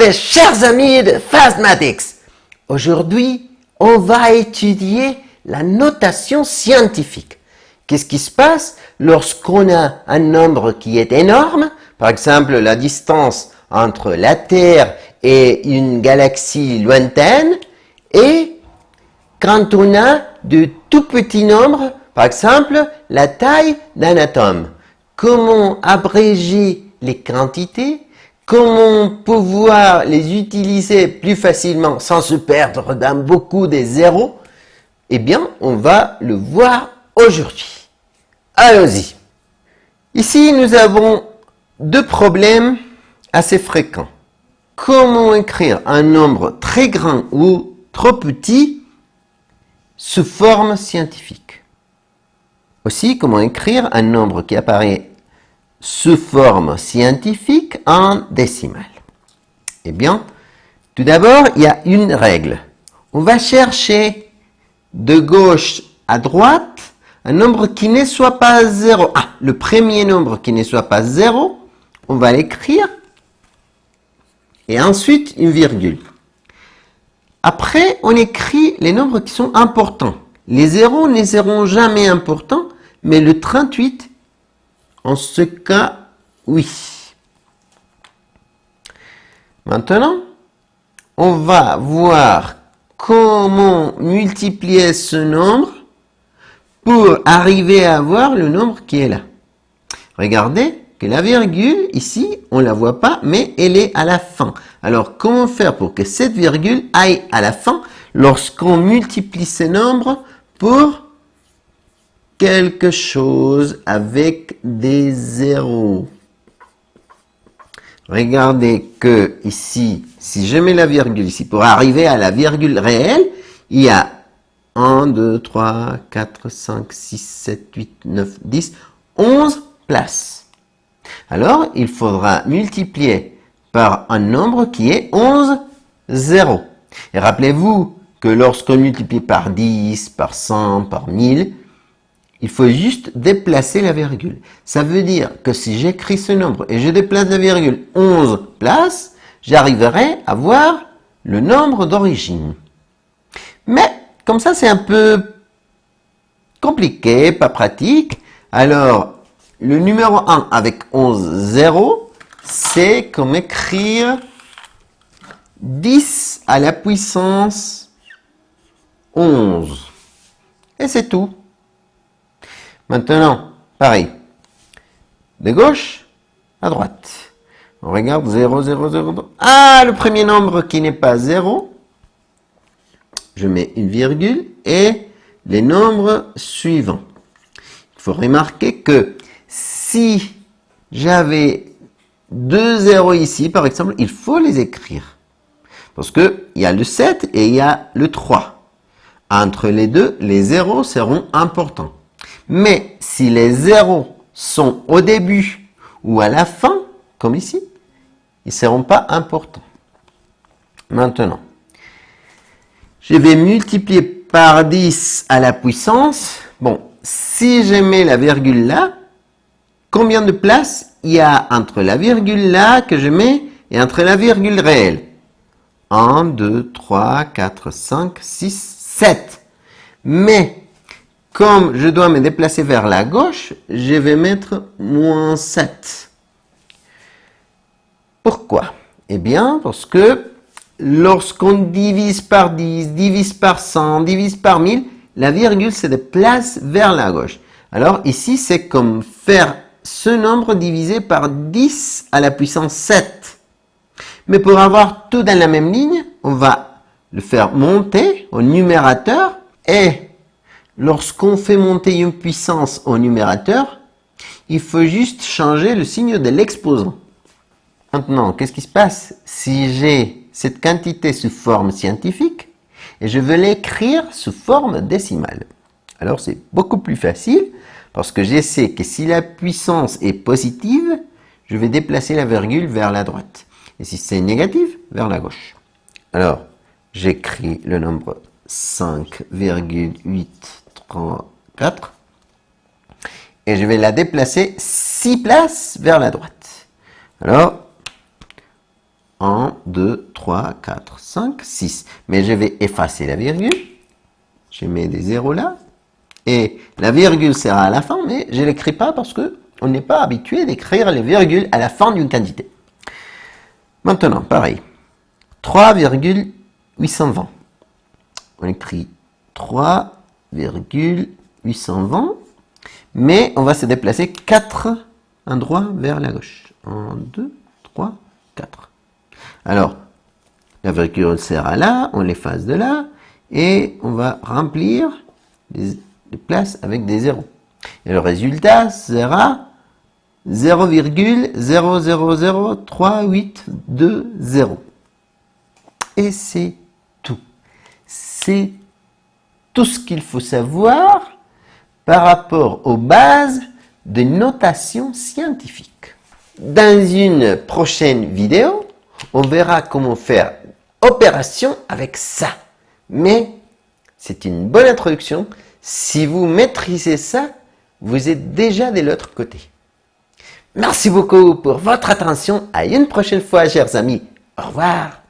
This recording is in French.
très chers amis de Fastmatics. Aujourd'hui, on va étudier la notation scientifique. Qu'est-ce qui se passe lorsqu'on a un nombre qui est énorme, par exemple la distance entre la Terre et une galaxie lointaine, et quand on a de tout petits nombres, par exemple la taille d'un atome. Comment abréger les quantités? Comment pouvoir les utiliser plus facilement sans se perdre dans beaucoup de zéros? Eh bien, on va le voir aujourd'hui. Allons-y. Ici, nous avons deux problèmes assez fréquents. Comment écrire un nombre très grand ou trop petit sous forme scientifique? Aussi, comment écrire un nombre qui apparaît sous forme scientifique en décimale? Eh bien, tout d'abord, il y a une règle. On va chercher de gauche à droite un nombre qui ne soit pas 0. Ah, le premier nombre qui ne soit pas 0, on va l'écrire et ensuite une virgule. Après, on écrit les nombres qui sont importants. Les zéros ne seront jamais importants, mais le 38, en ce cas, oui. Maintenant, on va voir comment multiplier ce nombre pour arriver à avoir le nombre qui est là. Regardez que la virgule, ici, on ne la voit pas, mais elle est à la fin. Alors, comment faire pour que cette virgule aille à la fin lorsqu'on multiplie ces nombres pour quelque chose avec des zéros? Regardez que ici, si je mets la virgule ici, pour arriver à la virgule réelle, il y a 1, 2, 3, 4, 5, 6, 7, 8, 9, 10, 11 places. Alors, il faudra multiplier par un nombre qui est 11 zéros. Et rappelez-vous que lorsqu'on multiplie par 10, par 100, par 1000, il faut juste déplacer la virgule. Ça veut dire que si j'écris ce nombre et je déplace la virgule 11 places, j'arriverai à voir le nombre d'origine. Mais, comme ça, c'est un peu compliqué, pas pratique. Alors, le numéro 1 avec 11 zéros, c'est comme écrire 10 à la puissance 11. Et c'est tout. Maintenant, pareil, de gauche à droite. On regarde 0, 0, 0. Ah, le premier nombre qui n'est pas 0, je mets une virgule et les nombres suivants. Il faut remarquer que si j'avais 2 zéros ici, par exemple, il faut les écrire. Parce qu'il y a le 7 et il y a le 3. Entre les deux, les zéros seront importants. Mais si les zéros sont au début ou à la fin, comme ici, ils ne seront pas importants. Maintenant, je vais multiplier par 10 à la puissance. Bon, si je mets la virgule là, combien de places il y a entre la virgule là que je mets et entre la virgule réelle? 1, 2, 3, 4, 5, 6, 7. Mais comme je dois me déplacer vers la gauche, je vais mettre moins 7. Pourquoi? Eh bien, parce que lorsqu'on divise par 10, divise par 100, divise par 1000, la virgule se déplace vers la gauche. Alors ici, c'est comme faire ce nombre divisé par 10 à la puissance 7. Mais pour avoir tout dans la même ligne, on va le faire monter au numérateur et lorsqu'on fait monter une puissance au numérateur, il faut juste changer le signe de l'exposant. Maintenant, qu'est-ce qui se passe si j'ai cette quantité sous forme scientifique et je veux l'écrire sous forme décimale? Alors, c'est beaucoup plus facile parce que je sais que si la puissance est positive, je vais déplacer la virgule vers la droite. Et si c'est négatif, vers la gauche. Alors, j'écris le nombre 5,834 et je vais la déplacer 6 places vers la droite. Alors, 1, 2, 3, 4, 5, 6. Mais je vais effacer la virgule. Je mets des zéros là. Et la virgule sera à la fin, mais je ne l'écris pas parce que on n'est pas habitué d'écrire les virgules à la fin d'une quantité. Maintenant, pareil. 3,820. On écrit 3,820. Mais on va se déplacer 4 endroits vers la gauche. 1, 2, 3, 4. Alors, la virgule sera là, on l'efface de là, et on va remplir les places avec des zéros. Et le résultat sera 0,00038220. Et c'est tout. C'est tout ce qu'il faut savoir par rapport aux bases de notation scientifique. Dans une prochaine vidéo, on verra comment faire opération avec ça. Mais c'est une bonne introduction. Si vous maîtrisez ça, vous êtes déjà de l'autre côté. Merci beaucoup pour votre attention. À une prochaine fois, chers amis. Au revoir.